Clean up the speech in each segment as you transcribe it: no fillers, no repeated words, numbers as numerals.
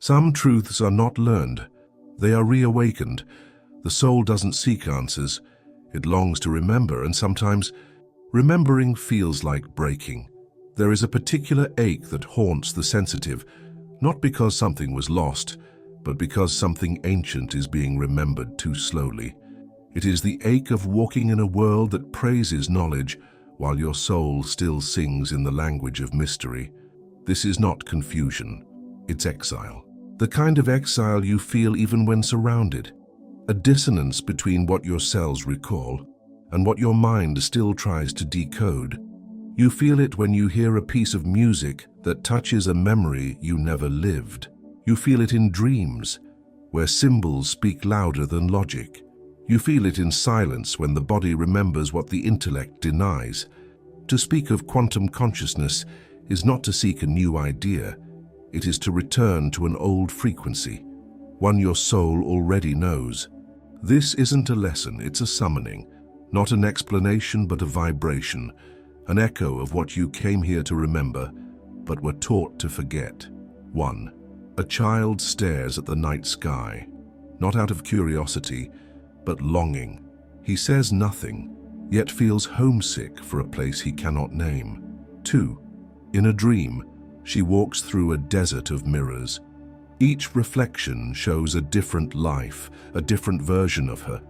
Some truths are not learned, they are reawakened. The soul doesn't seek answers, it longs to remember, and sometimes remembering feels like breaking. There is a particular ache that haunts the sensitive, not because something was lost, but because something ancient is being remembered too slowly. It is the ache of walking in a world that praises knowledge, while your soul still sings in the language of mystery. This is not confusion, it's exile. The kind of exile you feel even when surrounded. A dissonance between what your cells recall and what your mind still tries to decode. You feel it when you hear a piece of music that touches a memory you never lived. You feel it in dreams, where symbols speak louder than logic. You feel it in silence when the body remembers what the intellect denies. To speak of quantum consciousness is not to seek a new idea. It is to return to an old frequency, one your soul already knows. This isn't a lesson, it's a summoning. Not an explanation, but a vibration, an echo of what you came here to remember, but were taught to forget. 1. A child stares at the night sky, not out of curiosity, but longing. He says nothing, yet feels homesick for a place he cannot name. 2. In a dream, she walks through a desert of mirrors. Each reflection shows a different life, a different version of her,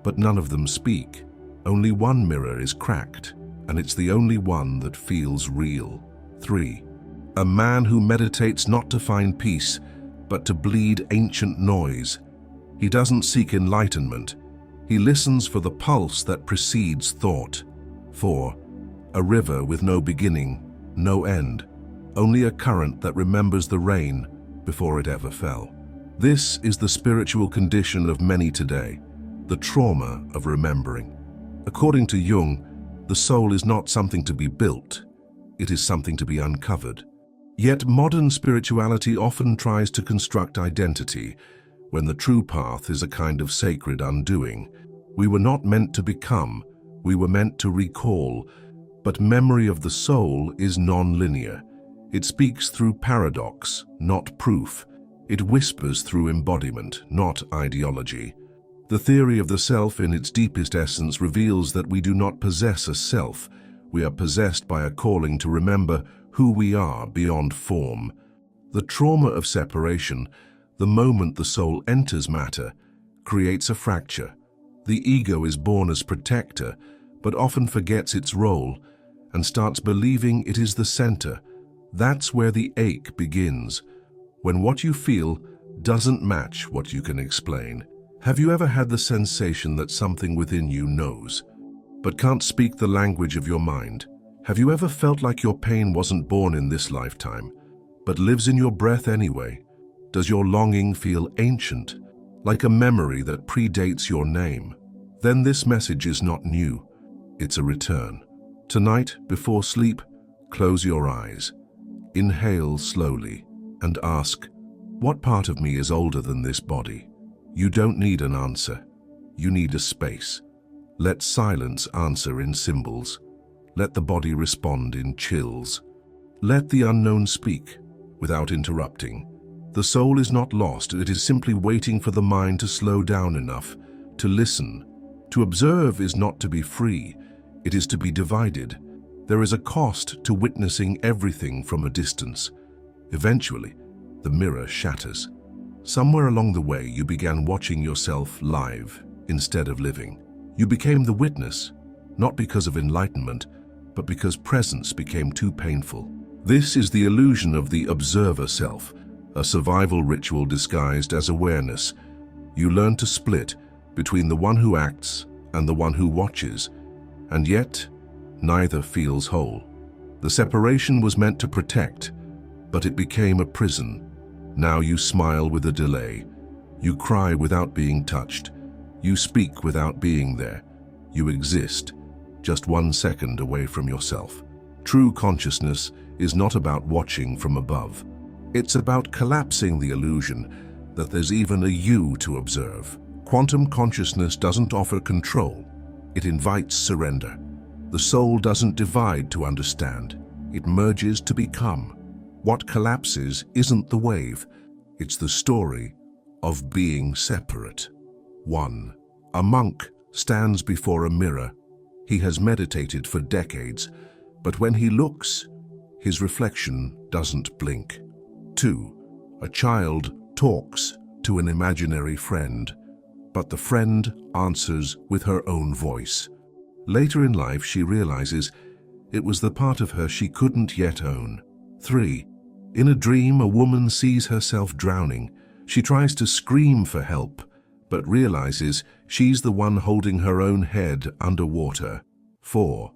but none of them speak. Only one mirror is cracked, and it's the only one that feels real. 3. A man who meditates not to find peace, but to bleed ancient noise. He doesn't seek enlightenment. He listens for the pulse that precedes thought. 4. A river with no beginning, no end, only a current that remembers the rain before it ever fell. This is the spiritual condition of many today, the trauma of remembering. According to Jung, the soul is not something to be built, it is something to be uncovered. Yet modern spirituality often tries to construct identity, when the true path is a kind of sacred undoing. We were not meant to become, we were meant to recall. But memory of the soul is non-linear. It speaks through paradox, not proof. It whispers through embodiment, not ideology. The theory of the self in its deepest essence reveals that we do not possess a self. We are possessed by a calling to remember who we are beyond form. The trauma of separation, the moment the soul enters matter, creates a fracture. The ego is born as protector, but often forgets its role and starts believing it is the center. That's where the ache begins, when what you feel doesn't match what you can explain. Have you ever had the sensation that something within you knows, but can't speak the language of your mind? Have you ever felt like your pain wasn't born in this lifetime, but lives in your breath anyway? Does your longing feel ancient, like a memory that predates your name? Then this message is not new, it's a return. Tonight, before sleep, close your eyes. Inhale slowly and ask, what part of me is older than this body? You don't need an answer, you need a space. Let silence answer in symbols. Let the body respond in chills. Let the unknown speak without interrupting. The soul is not lost, it is simply waiting for the mind to slow down enough to listen. To observe is not to be free, it is to be divided. There is a cost to witnessing everything from a distance. Eventually, the mirror shatters. Somewhere along the way, you began watching yourself live instead of living. You became the witness, not because of enlightenment, but because presence became too painful. This is the illusion of the observer self, a survival ritual disguised as awareness. You learn to split between the one who acts and the one who watches, and yet neither feels whole. The separation was meant to protect, but it became a prison. Now you smile with a delay. You cry without being touched. You speak without being there. You exist, just 1 second away from yourself. True consciousness is not about watching from above. It's about collapsing the illusion that there's even a you to observe. Quantum consciousness doesn't offer control. It invites surrender. The soul doesn't divide to understand. It merges to become. What collapses isn't the wave. It's the story of being separate. 1. A monk stands before a mirror. He has meditated for decades, but when he looks, his reflection doesn't blink. 2. A child talks to an imaginary friend, but the friend answers with her own voice. Later in life, she realizes it was the part of her she couldn't yet own. 3. In a dream, a woman sees herself drowning. She tries to scream for help, but realizes she's the one holding her own head underwater. 4.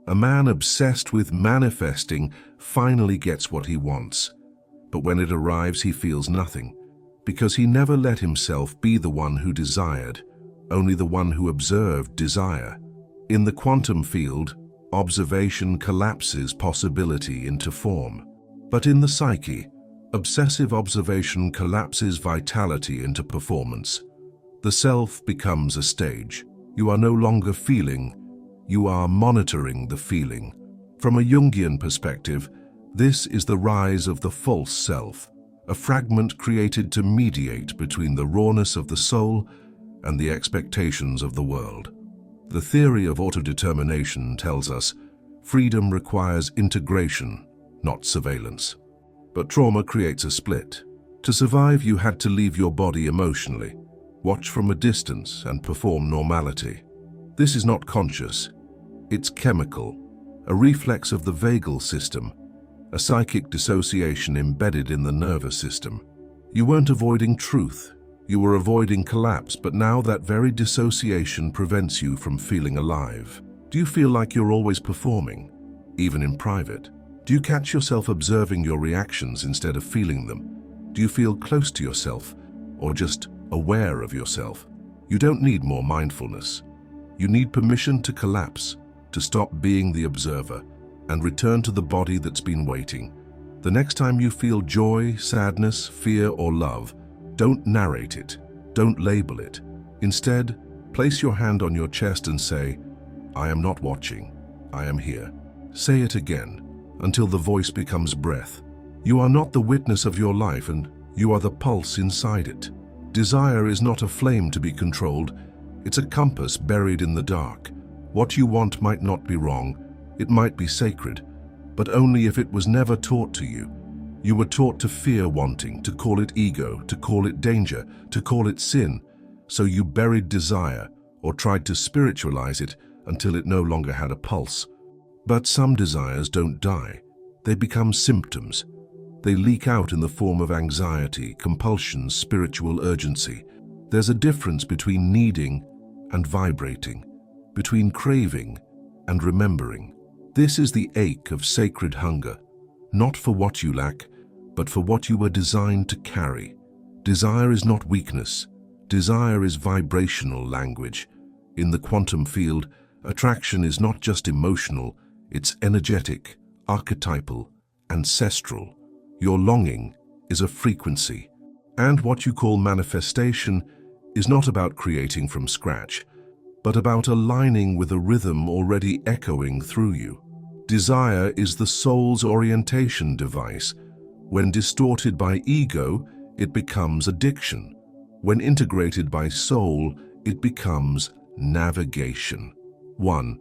A man obsessed with manifesting finally gets what he wants, but when it arrives he feels nothing, because he never let himself be the one who desired, only the one who observed desire. In the quantum field, observation collapses possibility into form. But in the psyche, obsessive observation collapses vitality into performance. The self becomes a stage. You are no longer feeling, you are monitoring the feeling. From a Jungian perspective, this is the rise of the false self, a fragment created to mediate between the rawness of the soul and the expectations of the world. The theory of autodetermination tells us freedom requires integration, not surveillance. But trauma creates a split. To survive, you had to leave your body emotionally, watch from a distance, and perform normality. This is not conscious. It's chemical, a reflex of the vagal system, a psychic dissociation embedded in the nervous system. You weren't avoiding truth. You were avoiding collapse, but now that very dissociation prevents you from feeling alive. Do you feel like you're always performing, even in private? Do you catch yourself observing your reactions instead of feeling them? Do you feel close to yourself or just aware of yourself? You don't need more mindfulness. You need permission to collapse, to stop being the observer, and return to the body that's been waiting. The next time you feel joy, sadness, fear, or love, don't narrate it, don't label it. Instead, place your hand on your chest and say, I am not watching, I am here. Say it again, until the voice becomes breath. You are not the witness of your life, and you are the pulse inside it. Desire is not a flame to be controlled, it's a compass buried in the dark. What you want might not be wrong, it might be sacred, but only if it was never taught to you. You were taught to fear wanting, to call it ego, to call it danger, to call it sin. So you buried desire, or tried to spiritualize it until it no longer had a pulse. But some desires don't die. They become symptoms. They leak out in the form of anxiety, compulsion, spiritual urgency. There's a difference between needing and vibrating, between craving and remembering. This is the ache of sacred hunger, not for what you lack, but for what you were designed to carry. Desire is not weakness. Desire is vibrational language. In the quantum field, attraction is not just emotional, it's energetic, archetypal, ancestral. Your longing is a frequency. And what you call manifestation is not about creating from scratch, but about aligning with a rhythm already echoing through you. Desire is the soul's orientation device. When distorted by ego, it becomes addiction. When integrated by soul, it becomes navigation. 1.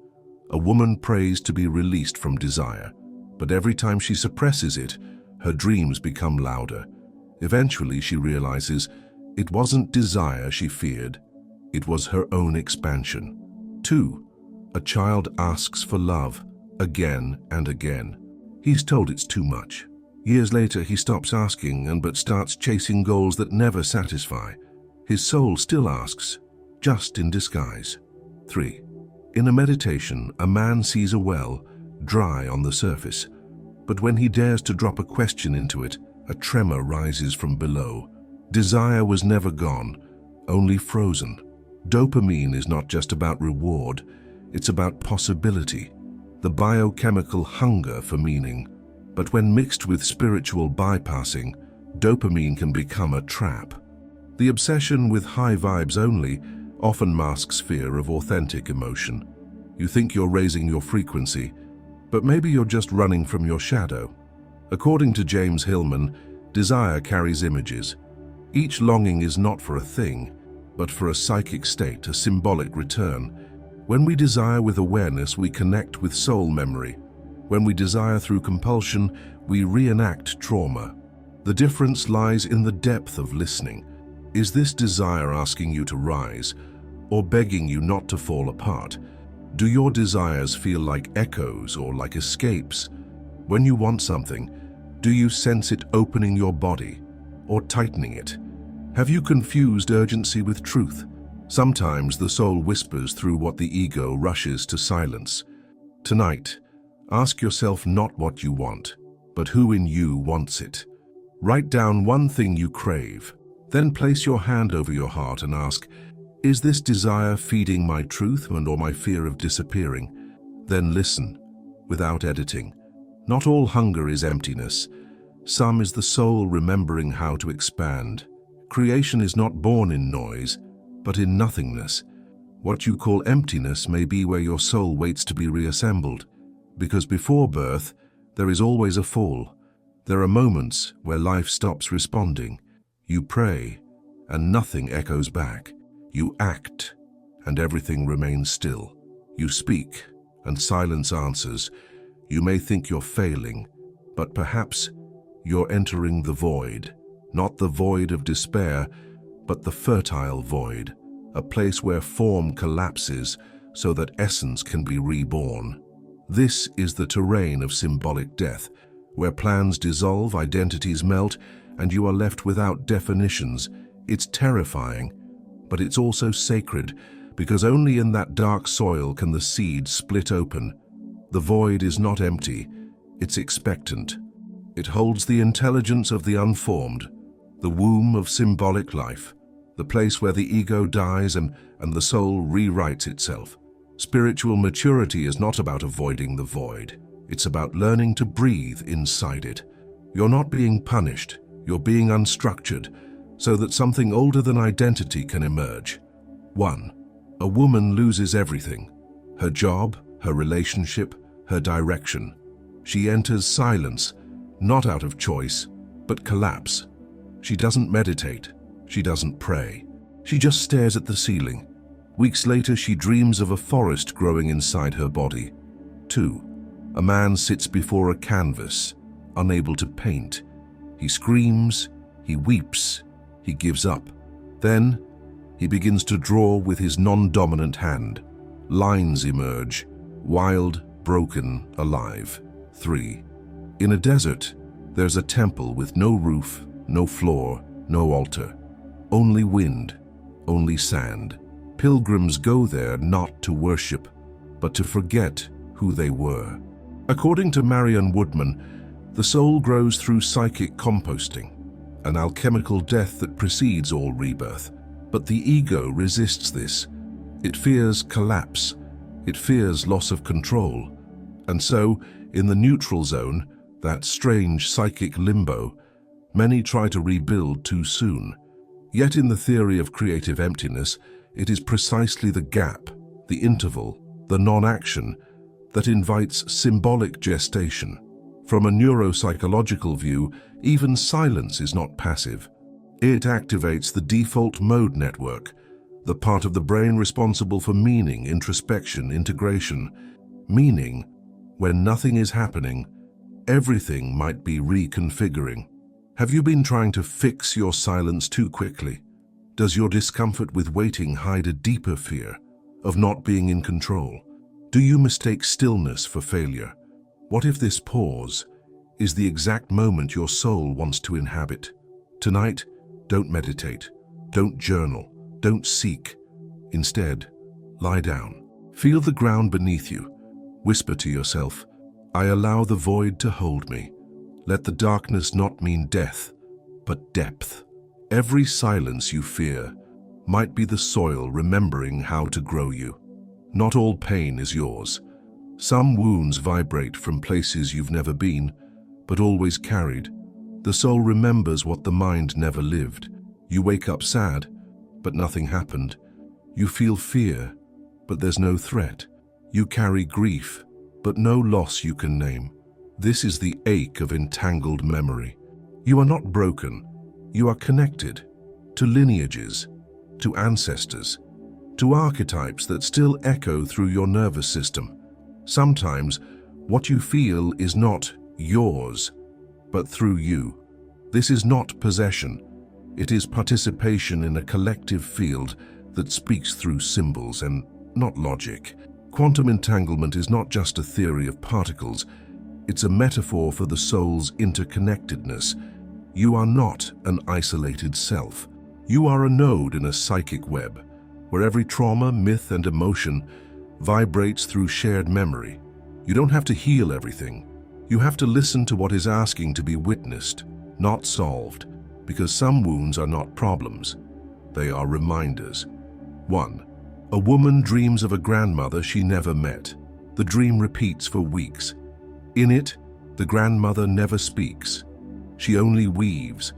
A woman prays to be released from desire, but every time she suppresses it, her dreams become louder. Eventually, she realizes it wasn't desire she feared, it was her own expansion. 2. A child asks for love again and again. He's told it's too much. Years later, he stops asking but starts chasing goals that never satisfy. His soul still asks, just in disguise. 3. In a meditation, a man sees a well, dry on the surface, but when he dares to drop a question into it, a tremor rises from below. Desire was never gone, only frozen. Dopamine is not just about reward, it's about possibility, the biochemical hunger for meaning. But when mixed with spiritual bypassing, dopamine can become a trap. The obsession with high vibes only often masks fear of authentic emotion. You think you're raising your frequency, but maybe you're just running from your shadow. According to James Hillman, desire carries images. Each longing is not for a thing, but for a psychic state, a symbolic return. When we desire with awareness, we connect with soul memory. When we desire through compulsion, we reenact trauma. The difference lies in the depth of listening. Is this desire asking you to rise, or begging you not to fall apart? Do your desires feel like echoes or like escapes? When you want something, do you sense it opening your body or tightening it? Have you confused urgency with truth? Sometimes the soul whispers through what the ego rushes to silence. Tonight, ask yourself not what you want, but who in you wants it. Write down one thing you crave, then place your hand over your heart and ask, is this desire feeding my truth or my fear of disappearing? Then listen, without editing. Not all hunger is emptiness. Some is the soul remembering how to expand. Creation is not born in noise, but in nothingness. What you call emptiness may be where your soul waits to be reassembled, because before birth, there is always a fall. There are moments where life stops responding. You pray, and nothing echoes back. You act, and everything remains still. You speak, and silence answers. You may think you're failing, but perhaps you're entering the void. Not the void of despair, but the fertile void, a place where form collapses so that essence can be reborn. This is the terrain of symbolic death, where plans dissolve, identities melt, and you are left without definitions. It's terrifying, but it's also sacred, because only in that dark soil can the seed split open. The void is not empty, it's expectant. It holds the intelligence of the unformed, the womb of symbolic life, the place where the ego dies and the soul rewrites itself. Spiritual maturity is not about avoiding the void. It's about learning to breathe inside it. You're not being punished, you're being unstructured, so that something older than identity can emerge. 1. A woman loses everything: her job, her relationship, her direction. She enters silence, not out of choice, but collapse. She doesn't meditate, she doesn't pray. She just stares at the ceiling. Weeks later, she dreams of a forest growing inside her body. 2. A man sits before a canvas, unable to paint. He screams, he weeps, he gives up. Then, he begins to draw with his non-dominant hand. Lines emerge, wild, broken, alive. 3. In a desert, there's a temple with no roof, no floor, no altar. Only wind, only sand. Pilgrims go there not to worship, but to forget who they were. According to Marion Woodman, the soul grows through psychic composting, an alchemical death that precedes all rebirth. But the ego resists this. It fears collapse. It fears loss of control. And so, in the neutral zone, that strange psychic limbo, many try to rebuild too soon. Yet in the theory of creative emptiness, it is precisely the gap, the interval, the non-action, that invites symbolic gestation. From a neuropsychological view, even silence is not passive. It activates the default mode network, the part of the brain responsible for meaning, introspection, integration. Meaning, when nothing is happening, everything might be reconfiguring. Have you been trying to fix your silence too quickly? Does your discomfort with waiting hide a deeper fear of not being in control? Do you mistake stillness for failure? What if this pause is the exact moment your soul wants to inhabit? Tonight, don't meditate, don't journal, don't seek. Instead, lie down. Feel the ground beneath you. Whisper to yourself, I allow the void to hold me. Let the darkness not mean death, but depth. Every silence you fear might be the soil remembering how to grow you. Not all pain is yours. Some wounds vibrate from places you've never been, but always carried. The soul remembers what the mind never lived. You wake up sad, but nothing happened. You feel fear, but there's no threat. You carry grief, but no loss you can name. This is the ache of entangled memory. You are not broken. You are connected. to lineages, to ancestors, to archetypes that still echo through your nervous system. Sometimes, what you feel is not yours, but through you. This is not possession. It is participation in a collective field that speaks through symbols and not logic. Quantum entanglement is not just a theory of particles. It's a metaphor for the soul's interconnectedness. You are not an isolated self. You are a node in a psychic web, where every trauma, myth, and emotion vibrates through shared memory. You don't have to heal everything. You have to listen to what is asking to be witnessed, not solved, because some wounds are not problems. They are reminders. 1. A woman dreams of a grandmother she never met. The dream repeats for weeks. In it, the grandmother never speaks. She only weaves.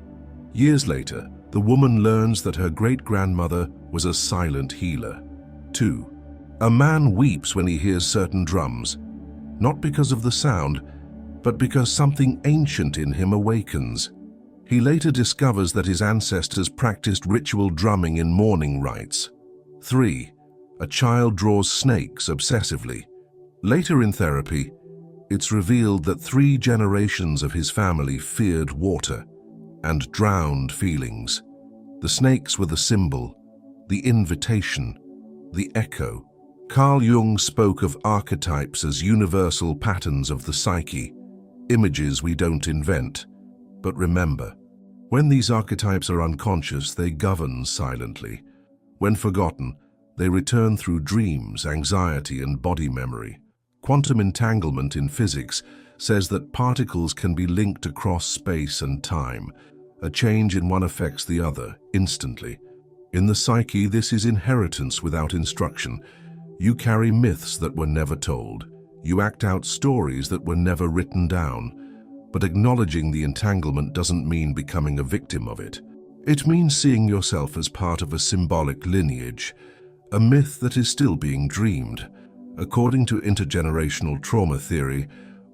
Years later, the woman learns that her great-grandmother was a silent healer. 2. A man weeps when he hears certain drums, not because of the sound, but because something ancient in him awakens. He later discovers that his ancestors practiced ritual drumming in mourning rites. 3. A child draws snakes obsessively. Later in therapy, it's revealed that 3 generations of his family feared water and drowned feelings. The snakes were the symbol, the invitation, the echo. Carl Jung spoke of archetypes as universal patterns of the psyche, images we don't invent, but remember. When these archetypes are unconscious, they govern silently. When forgotten, they return through dreams, anxiety, and body memory. Quantum entanglement in physics says that particles can be linked across space and time. A change in one affects the other instantly. In the psyche, this is inheritance without instruction. You carry myths that were never told. You act out stories that were never written down. But acknowledging the entanglement doesn't mean becoming a victim of it. It means seeing yourself as part of a symbolic lineage, a myth that is still being dreamed. According to intergenerational trauma theory,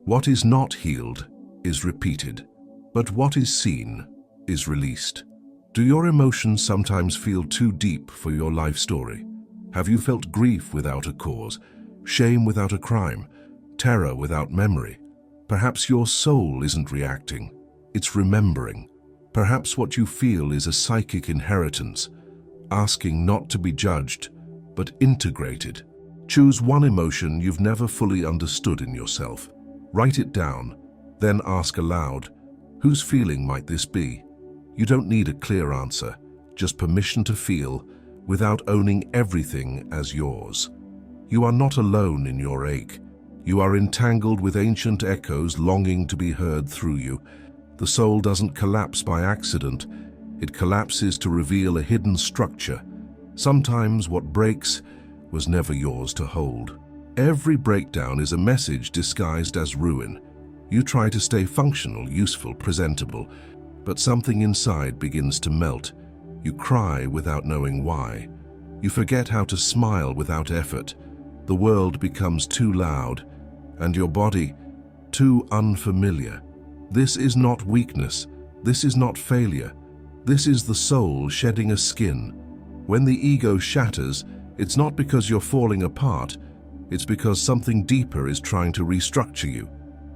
what is not healed is repeated, but what is seen is released. Do your emotions sometimes feel too deep for your life story? Have you felt grief without a cause, shame without a crime, terror without memory? Perhaps your soul isn't reacting, it's remembering. Perhaps what you feel is a psychic inheritance, asking not to be judged, but integrated. Choose one emotion you've never fully understood in yourself. Write it down, then ask aloud, whose feeling might this be? You don't need a clear answer, just permission to feel without owning everything as yours. You are not alone in your ache. You are entangled with ancient echoes longing to be heard through you. The soul doesn't collapse by accident. It collapses to reveal a hidden structure. Sometimes what breaks was never yours to hold. Every breakdown is a message disguised as ruin. You try to stay functional, useful, presentable, but something inside begins to melt. You cry without knowing why. You forget how to smile without effort. The world becomes too loud, and your body too unfamiliar. This is not weakness. This is not failure. This is the soul shedding a skin. When the ego shatters, it's not because you're falling apart. It's because something deeper is trying to restructure you.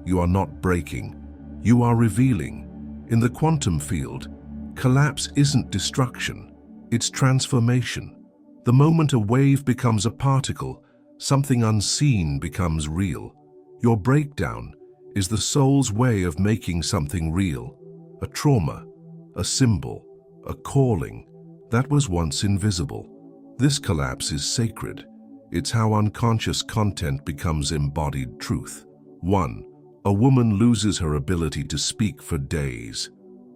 You are not breaking. You are revealing. In the quantum field, collapse isn't destruction. It's transformation. The moment a wave becomes a particle, something unseen becomes real. Your breakdown is the soul's way of making something real. A trauma, a symbol, a calling that was once invisible. This collapse is sacred. It's how unconscious content becomes embodied truth. 1. A woman loses her ability to speak for days.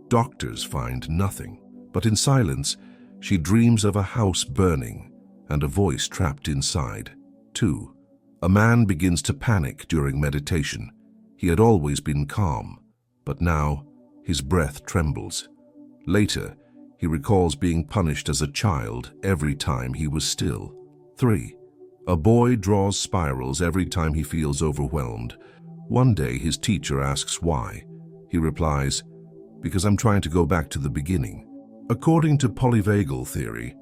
Doctors find nothing, but in silence, she dreams of a house burning and a voice trapped inside. 2. A man begins to panic during meditation. He had always been calm, but now his breath trembles. Later, he recalls being punished as a child every time he was still. 3. A boy draws spirals every time he feels overwhelmed. One day his teacher asks why. He replies, "Because I'm trying to go back to the beginning." According to polyvagal theory,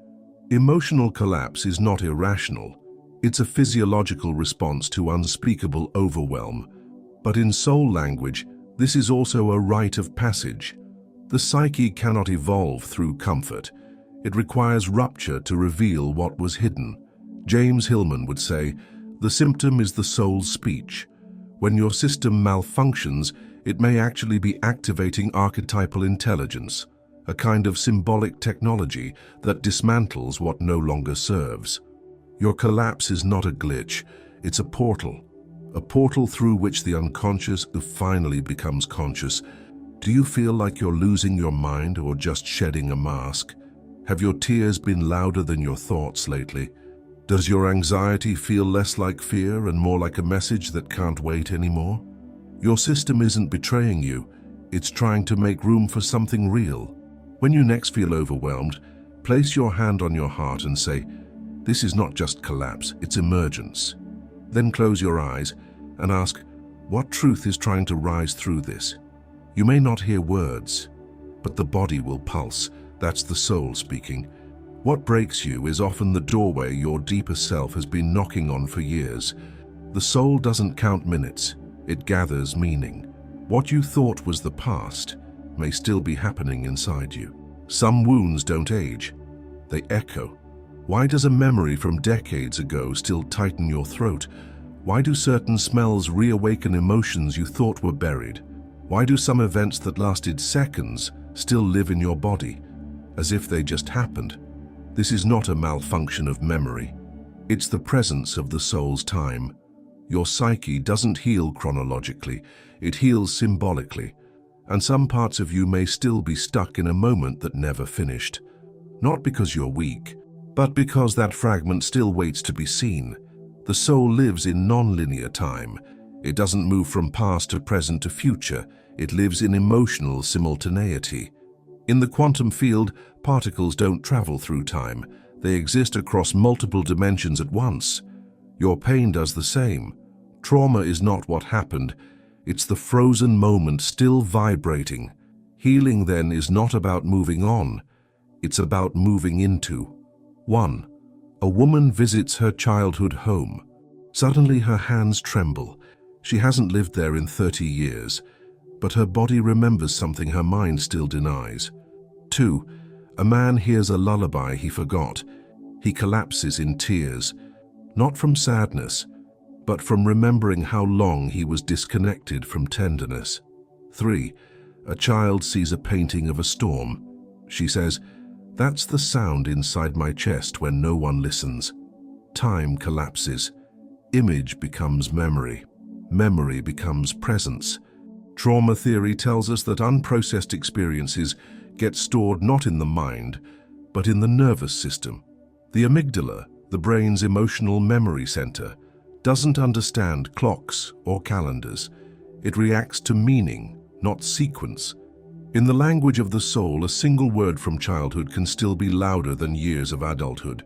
emotional collapse is not irrational. It's a physiological response to unspeakable overwhelm. But in soul language, this is also a rite of passage. The psyche cannot evolve through comfort. It requires rupture to reveal what was hidden. James Hillman would say, "The symptom is the soul's speech." When your system malfunctions, it may actually be activating archetypal intelligence, a kind of symbolic technology that dismantles what no longer serves. Your collapse is not a glitch, it's a portal through which the unconscious finally becomes conscious. Do you feel like you're losing your mind or just shedding a mask? Have your tears been louder than your thoughts lately? Does your anxiety feel less like fear and more like a message that can't wait anymore? Your system isn't betraying you, it's trying to make room for something real. When you next feel overwhelmed, place your hand on your heart and say, "This is not just collapse, it's emergence." Then close your eyes and ask, what truth is trying to rise through this? You may not hear words, but the body will pulse. That's the soul speaking. What breaks you is often the doorway your deeper self has been knocking on for years. The soul doesn't count minutes, it gathers meaning. What you thought was the past may still be happening inside you. Some wounds don't age, they echo. Why does a memory from decades ago still tighten your throat? Why do certain smells reawaken emotions you thought were buried? Why do some events that lasted seconds still live in your body, as if they just happened? This is not a malfunction of memory. It's the presence of the soul's time. Your psyche doesn't heal chronologically, it heals symbolically. And some parts of you may still be stuck in a moment that never finished. Not because you're weak, but because that fragment still waits to be seen. The soul lives in non-linear time. It doesn't move from past to present to future. It lives in emotional simultaneity. In the quantum field, particles don't travel through time. They exist across multiple dimensions at once. Your pain does the same. Trauma is not what happened. It's the frozen moment still vibrating. Healing then is not about moving on. It's about moving into. 1. A woman visits her childhood home. Suddenly her hands tremble. She hasn't lived there in 30 years, but her body remembers something her mind still denies. 2. A man hears a lullaby he forgot. He collapses in tears, not from sadness, but from remembering how long he was disconnected from tenderness. 3. A child sees a painting of a storm. She says, "That's the sound inside my chest when no one listens." Time collapses. Image becomes memory. Memory becomes presence. Trauma theory tells us that unprocessed experiences get stored not in the mind, but in the nervous system. The amygdala, the brain's emotional memory center, doesn't understand clocks or calendars. It reacts to meaning, not sequence. In the language of the soul, a single word from childhood can still be louder than years of adulthood.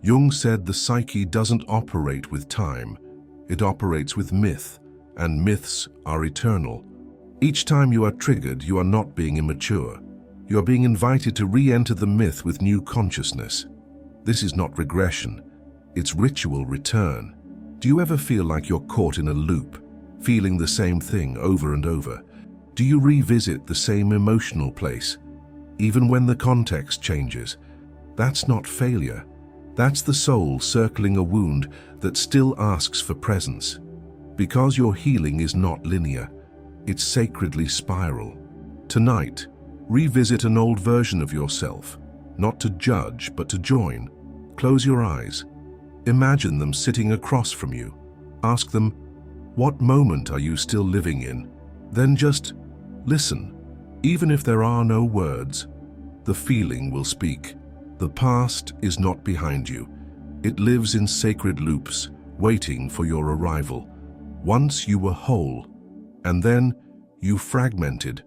Jung said the psyche doesn't operate with time. It operates with myth, and myths are eternal. Each time you are triggered, you are not being immature. You are being invited to re-enter the myth with new consciousness. This is not regression. It's ritual return. Do you ever feel like you're caught in a loop, feeling the same thing over and over? Do you revisit the same emotional place, even when the context changes? That's not failure. That's the soul circling a wound that still asks for presence. Because your healing is not linear, it's sacredly spiral. Tonight, revisit an old version of yourself, not to judge, but to join. Close your eyes. Imagine them sitting across from you. Ask them, what moment are you still living in? Then just listen. Even if there are no words, the feeling will speak. The past is not behind you. It lives in sacred loops, waiting for your arrival. Once you were whole, and then you fragmented,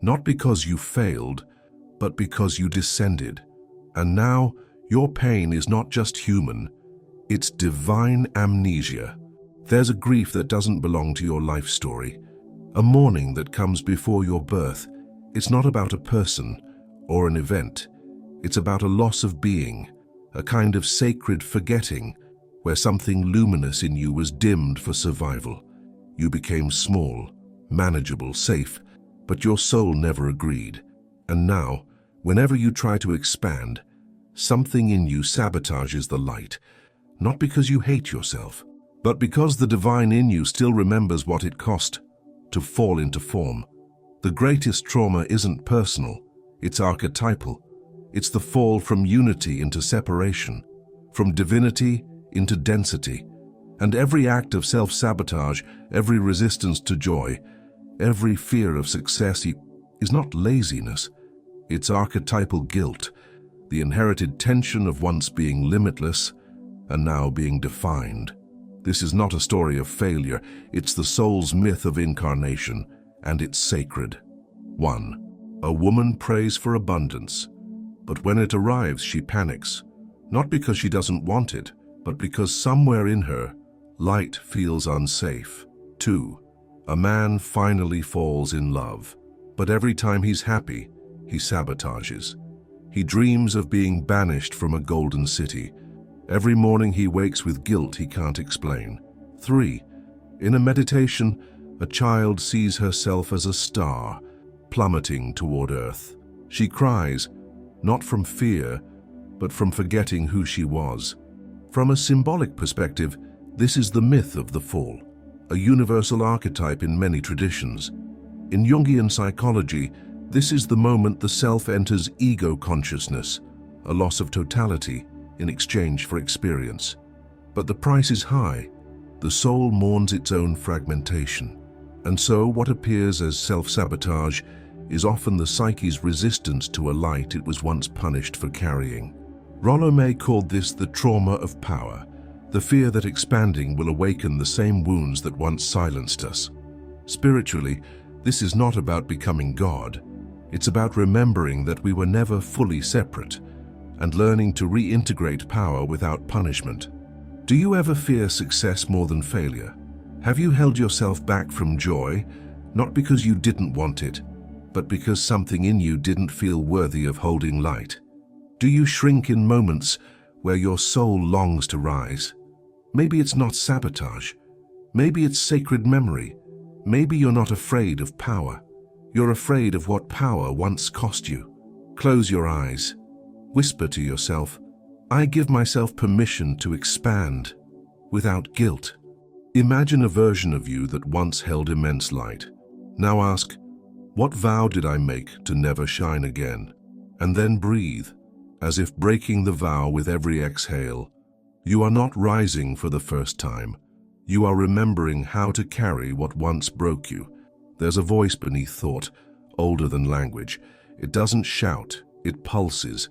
not because you failed, but because you descended. And now your pain is not just human, it's divine amnesia. There's a grief that doesn't belong to your life story, a mourning that comes before your birth. It's not about a person or an event. It's about a loss of being, a kind of sacred forgetting, where something luminous in you was dimmed for survival. You became small, manageable, safe, but your soul never agreed. And now, whenever you try to expand, something in you sabotages the light, not because you hate yourself, but because the divine in you still remembers what it cost to fall into form. The greatest trauma isn't personal, it's archetypal. It's the fall from unity into separation, from divinity into density. And every act of self-sabotage, every resistance to joy, every fear of success is not laziness. It's archetypal guilt, the inherited tension of once being limitless and now being defined. This is not a story of failure, it's the soul's myth of incarnation, and it's sacred. 1. A woman prays for abundance, but when it arrives she panics, not because she doesn't want it, but because somewhere in her, light feels unsafe. 2. A man finally falls in love, but every time he's happy, he sabotages. He dreams of being banished from a golden city. Every morning he wakes with guilt he can't explain. 3. In a meditation, a child sees herself as a star, plummeting toward earth. She cries, not from fear, but from forgetting who she was. From a symbolic perspective, this is the myth of the fall, a universal archetype in many traditions. In Jungian psychology, this is the moment the self enters ego consciousness, a loss of totality in exchange for experience. But the price is high. The soul mourns its own fragmentation. And so what appears as self-sabotage is often the psyche's resistance to a light it was once punished for carrying. Rollo May called this the trauma of power, the fear that expanding will awaken the same wounds that once silenced us. Spiritually, this is not about becoming God. It's about remembering that we were never fully separate and learning to reintegrate power without punishment. Do you ever fear success more than failure? Have you held yourself back from joy, not because you didn't want it, but because something in you didn't feel worthy of holding light? Do you shrink in moments where your soul longs to rise? Maybe it's not sabotage. Maybe it's sacred memory. Maybe you're not afraid of power. You're afraid of what power once cost you. Close your eyes. Whisper to yourself, I give myself permission to expand without guilt. Imagine a version of you that once held immense light. Now ask, what vow did I make to never shine again? And then breathe, as if breaking the vow with every exhale. You are not rising for the first time. You are remembering how to carry what once broke you. There's a voice beneath thought, older than language. It doesn't shout, it pulses.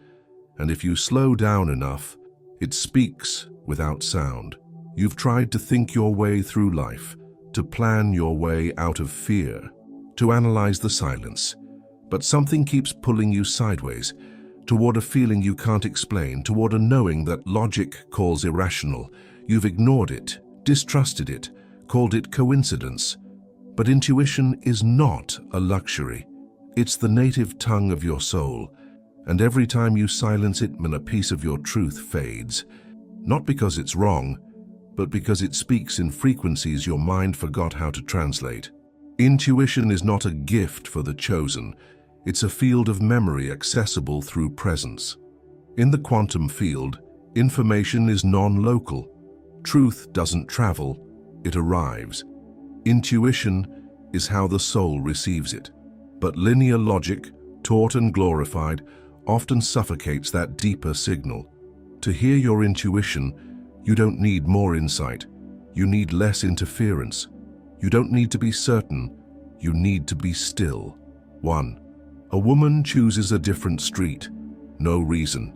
And if you slow down enough, it speaks without sound. You've tried to think your way through life, to plan your way out of fear, to analyze the silence. But something keeps pulling you sideways, toward a feeling you can't explain, toward a knowing that logic calls irrational. You've ignored it, distrusted it, called it coincidence. But intuition is not a luxury. It's the native tongue of your soul. And every time you silence it, a piece of your truth fades. Not because it's wrong, but because it speaks in frequencies your mind forgot how to translate. Intuition is not a gift for the chosen. It's a field of memory accessible through presence. In the quantum field, information is non-local. Truth doesn't travel, it arrives. Intuition is how the soul receives it. But linear logic, taught and glorified, often suffocates that deeper signal. To hear your intuition, you don't need more insight. You need less interference. You don't need to be certain. You need to be still. 1. A woman chooses a different street. No reason.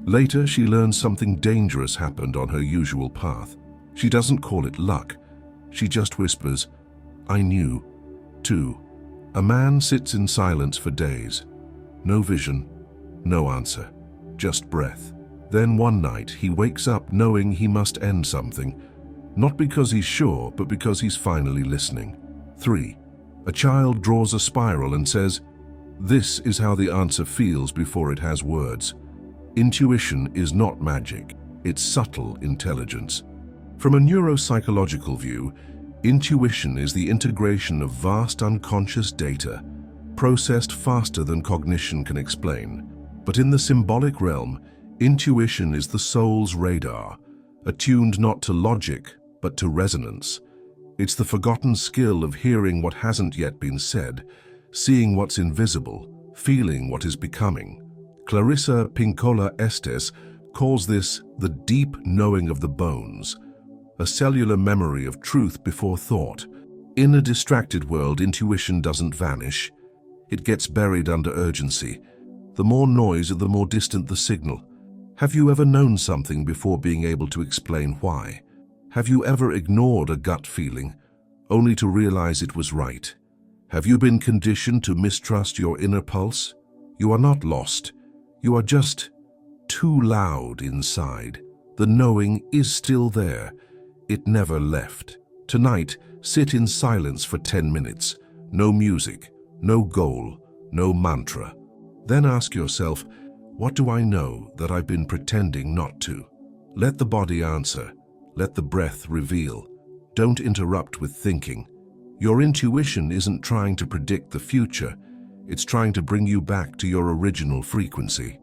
Later, she learns something dangerous happened on her usual path. She doesn't call it luck. She just whispers, I knew. 2. A man sits in silence for days. No vision. No answer, just breath. Then one night he wakes up knowing he must end something, not because he's sure, but because he's finally listening. 3. A child draws a spiral and says, this is how the answer feels before it has words. Intuition is not magic, it's subtle intelligence. From a neuropsychological view, intuition is the integration of vast unconscious data, processed faster than cognition can explain. But in the symbolic realm, intuition is the soul's radar, attuned not to logic, but to resonance. It's the forgotten skill of hearing what hasn't yet been said, seeing what's invisible, feeling what is becoming. Clarissa Pinkola Estes calls this the deep knowing of the bones, a cellular memory of truth before thought. In a distracted world, intuition doesn't vanish. It gets buried under urgency. The more noise, the more distant the signal. Have you ever known something before being able to explain why? Have you ever ignored a gut feeling, only to realize it was right? Have you been conditioned to mistrust your inner pulse? You are not lost. You are just too loud inside. The knowing is still there. It never left. Tonight, sit in silence for 10 minutes. No music, no goal, no mantra. Then ask yourself, what do I know that I've been pretending not to? Let the body answer. Let the breath reveal. Don't interrupt with thinking. Your intuition isn't trying to predict the future. It's trying to bring you back to your original frequency.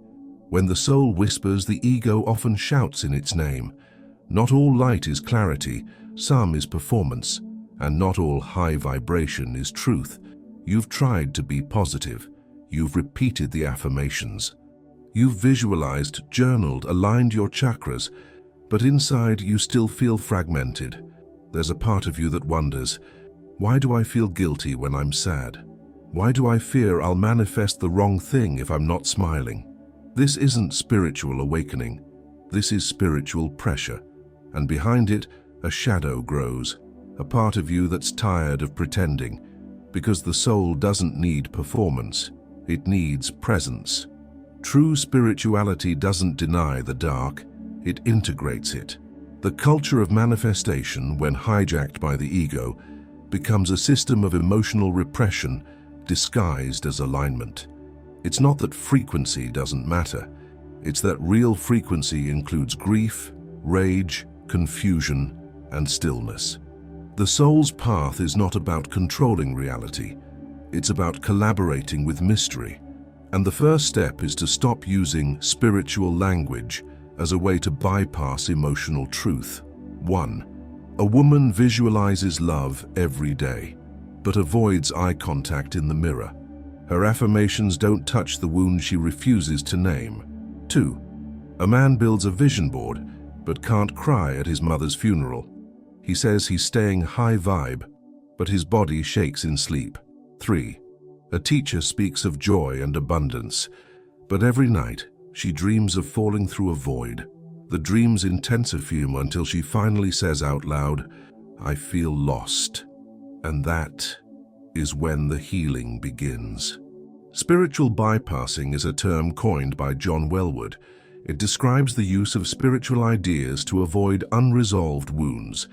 When the soul whispers, the ego often shouts in its name. Not all light is clarity, some is performance, and not all high vibration is truth. You've tried to be positive. You've repeated the affirmations. You've visualized, journaled, aligned your chakras, but inside you still feel fragmented. There's a part of you that wonders, why do I feel guilty when I'm sad? Why do I fear I'll manifest the wrong thing if I'm not smiling? This isn't spiritual awakening. This is spiritual pressure. And behind it, a shadow grows, a part of you that's tired of pretending, because the soul doesn't need performance, it needs presence. True spirituality doesn't deny the dark, it integrates it. The culture of manifestation, when hijacked by the ego, becomes a system of emotional repression disguised as alignment. It's not that frequency doesn't matter, it's that real frequency includes grief, rage, confusion, and stillness. The soul's path is not about controlling reality, it's about collaborating with mystery. And the first step is to stop using spiritual language as a way to bypass emotional truth. 1. A woman visualizes love every day, but avoids eye contact in the mirror. Her affirmations don't touch the wound she refuses to name. 2. A man builds a vision board, but can't cry at his mother's funeral. He says he's staying high vibe, but his body shakes in sleep. 3. A teacher speaks of joy and abundance, but every night she dreams of falling through a void. The dreams intensify until she finally says out loud, "I feel lost." And that is when the healing begins. Spiritual bypassing is a term coined by John Welwood. It describes the use of spiritual ideas to avoid unresolved wounds.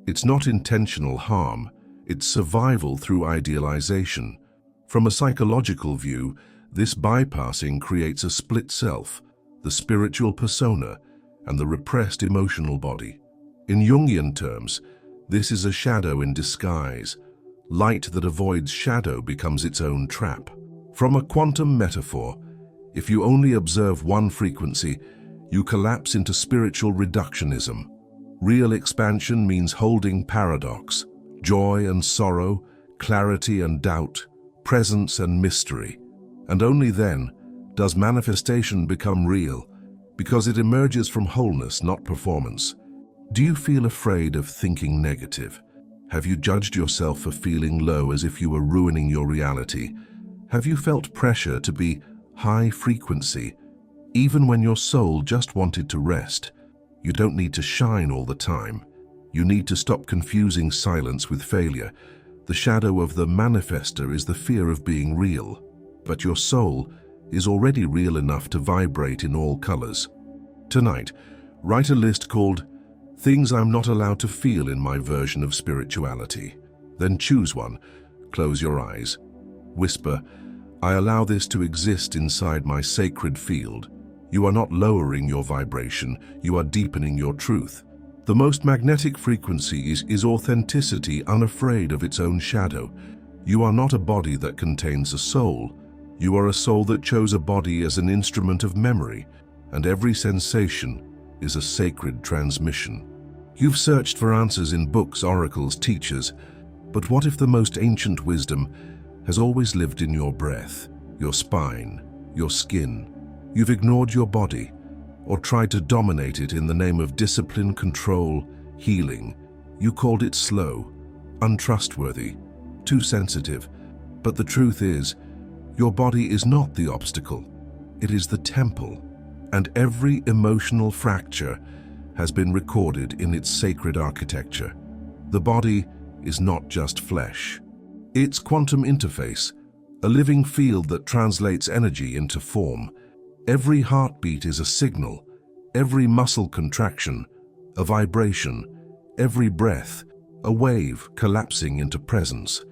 It's not intentional harm, it's survival through idealization. From a psychological view, this bypassing creates a split self, the spiritual persona, and the repressed emotional body. In Jungian terms, this is a shadow in disguise. Light that avoids shadow becomes its own trap. From a quantum metaphor, if you only observe one frequency, you collapse into spiritual reductionism. Real expansion means holding paradox, joy and sorrow, clarity and doubt, presence and mystery. And only then does manifestation become real, because it emerges from wholeness, not performance. Do you feel afraid of thinking negative? Have you judged yourself for feeling low as if you were ruining your reality? Have you felt pressure to be high frequency, even when your soul just wanted to rest? You don't need to shine all the time. You need to stop confusing silence with failure. The shadow of the manifester is the fear of being real, but your soul is already real enough to vibrate in all colors. Tonight, write a list called Things I'm Not Allowed to Feel in My Version of Spirituality. Then choose one. Close your eyes. Whisper, "I allow this to exist inside my sacred field." You are not lowering your vibration, you are deepening your truth. The most magnetic frequency is authenticity, unafraid of its own shadow. You are not a body that contains a soul. You are a soul that chose a body as an instrument of memory, and every sensation is a sacred transmission. You've searched for answers in books, oracles, teachers, but what if the most ancient wisdom has always lived in your breath, your spine, your skin? You've ignored your body, or tried to dominate it in the name of discipline, control, healing. You called it slow, untrustworthy, too sensitive. But the truth is, your body is not the obstacle. It is the temple, and every emotional fracture has been recorded in its sacred architecture. The body is not just flesh. It's quantum interface, a living field that translates energy into form. Every heartbeat is a signal, every muscle contraction, a vibration, every breath, a wave collapsing into presence.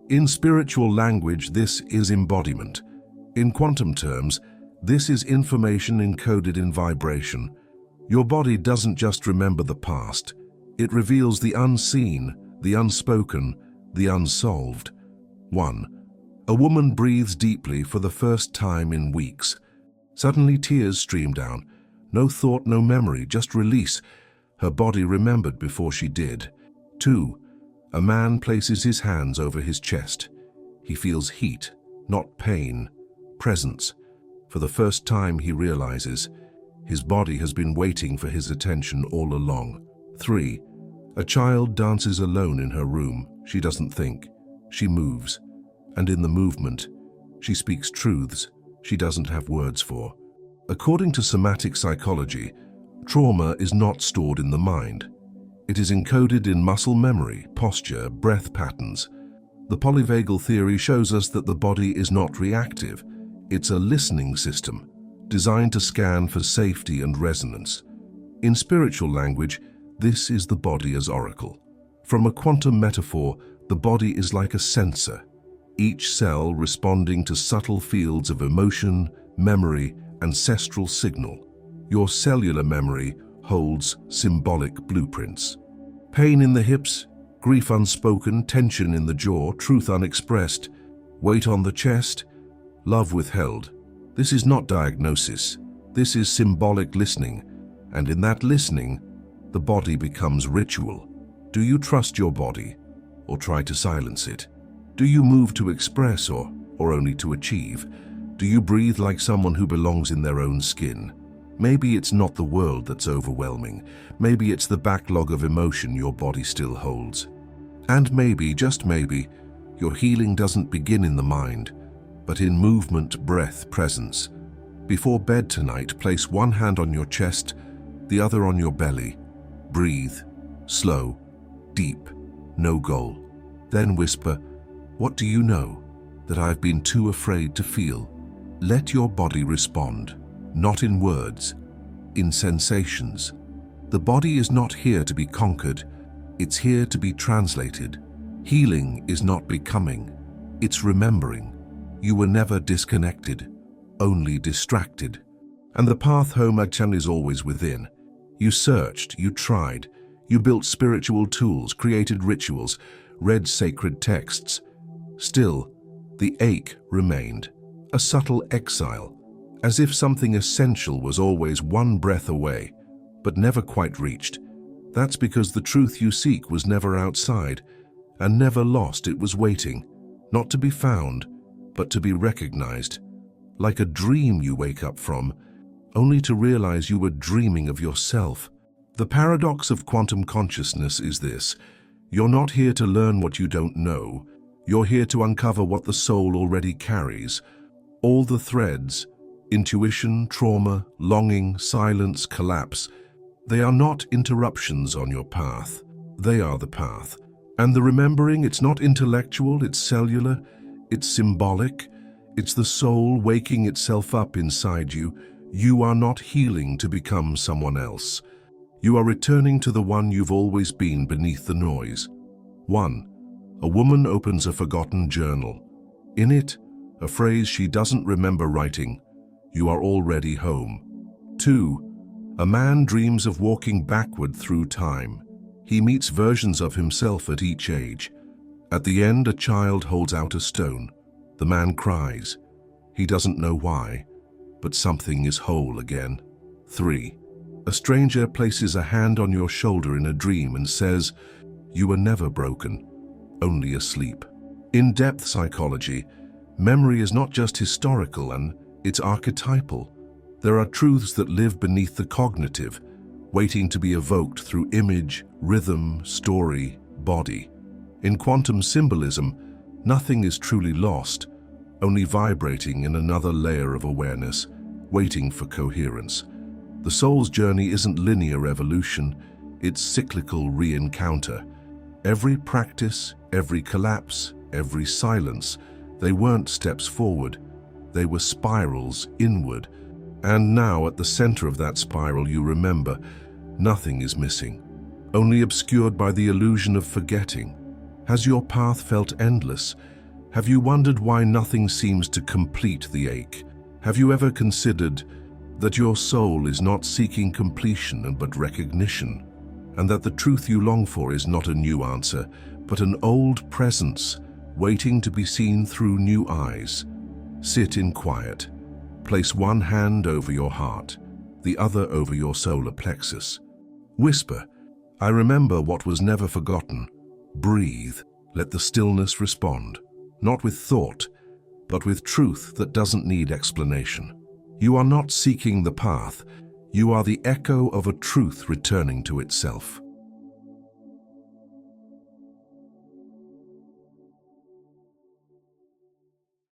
In spiritual language, this is embodiment. In quantum terms, this is information encoded in vibration. Your body doesn't just remember the past, it reveals the unseen, the unspoken, the unsolved. 1. A woman breathes deeply for the first time in weeks. Suddenly tears stream down. No thought, no memory, just release. Her body remembered before she did. 2. A man places his hands over his chest. He feels heat, not pain, presence. For the first time he realizes his body has been waiting for his attention all along. 3. A child dances alone in her room. She doesn't think. She moves. And in the movement, she speaks truths she doesn't have words for. According to somatic psychology, trauma is not stored in the mind. It is encoded in muscle memory, posture, breath patterns. The polyvagal theory shows us that the body is not reactive. It's a listening system, designed to scan for safety and resonance. In spiritual language, this is the body as oracle. From a quantum metaphor, the body is like a sensor, each cell responding to subtle fields of emotion, memory, ancestral signal. Your cellular memory holds symbolic blueprints. Pain in the hips, grief unspoken, tension in the jaw, truth unexpressed, weight on the chest, love withheld. This is not diagnosis. This is symbolic listening, and in that listening, the body becomes ritual. Do you trust your body, or try to silence it? Do you move to express or only to achieve? Do you breathe like someone who belongs in their own skin? Maybe it's not the world that's overwhelming. Maybe it's the backlog of emotion your body still holds. And maybe, just maybe, your healing doesn't begin in the mind, but in movement, breath, presence. Before bed tonight, place one hand on your chest, the other on your belly. Breathe, slow, deep, no goal. Then whisper, "What do you know that I've been too afraid to feel?" Let your body respond, not in words, in sensations. The body is not here to be conquered, it's here to be translated. Healing is not becoming, it's remembering. You were never disconnected, only distracted. And the path home actually is always within. You searched, you tried, you built spiritual tools, created rituals, read sacred texts. Still, the ache remained, a subtle exile, as if something essential was always one breath away, but never quite reached. That's because the truth you seek was never outside, and never lost. It was waiting, not to be found, but to be recognized. Like a dream you wake up from, only to realize you were dreaming of yourself. The paradox of quantum consciousness is this: you're not here to learn what you don't know. You're here to uncover what the soul already carries. All the threads, intuition, trauma, longing, silence, collapse, they are not interruptions on your path. They are the path. And the remembering, it's not intellectual, it's cellular, it's symbolic. It's the soul waking itself up inside you. You are not healing to become someone else. You are returning to the one you've always been beneath the noise. 1. A woman opens a forgotten journal. In it, a phrase she doesn't remember writing: "You are already home." 2. A man dreams of walking backward through time. He meets versions of himself at each age. At the end, a child holds out a stone. The man cries. He doesn't know why, but something is whole again. 3. A stranger places a hand on your shoulder in a dream and says, "You were never broken, only asleep." In-depth psychology, memory is not just historical, and it's archetypal. There are truths that live beneath the cognitive, waiting to be evoked through image, rhythm, story, body. In quantum symbolism, nothing is truly lost, only vibrating in another layer of awareness, waiting for coherence. The soul's journey isn't linear evolution, it's cyclical re-encounter. Every practice, every collapse, every silence, they weren't steps forward, they were spirals inward. And now, at the center of that spiral, you remember, nothing is missing, only obscured by the illusion of forgetting. Has your path felt endless? Have you wondered why nothing seems to complete the ache? Have you ever considered that your soul is not seeking completion but recognition, and that the truth you long for is not a new answer, but an old presence waiting to be seen through new eyes? Sit in quiet. Place one hand over your heart, the other over your solar plexus. Whisper, "I remember what was never forgotten." Breathe. Let the stillness respond, not with thought, but with truth that doesn't need explanation. You are not seeking the path, you are the echo of a truth returning to itself.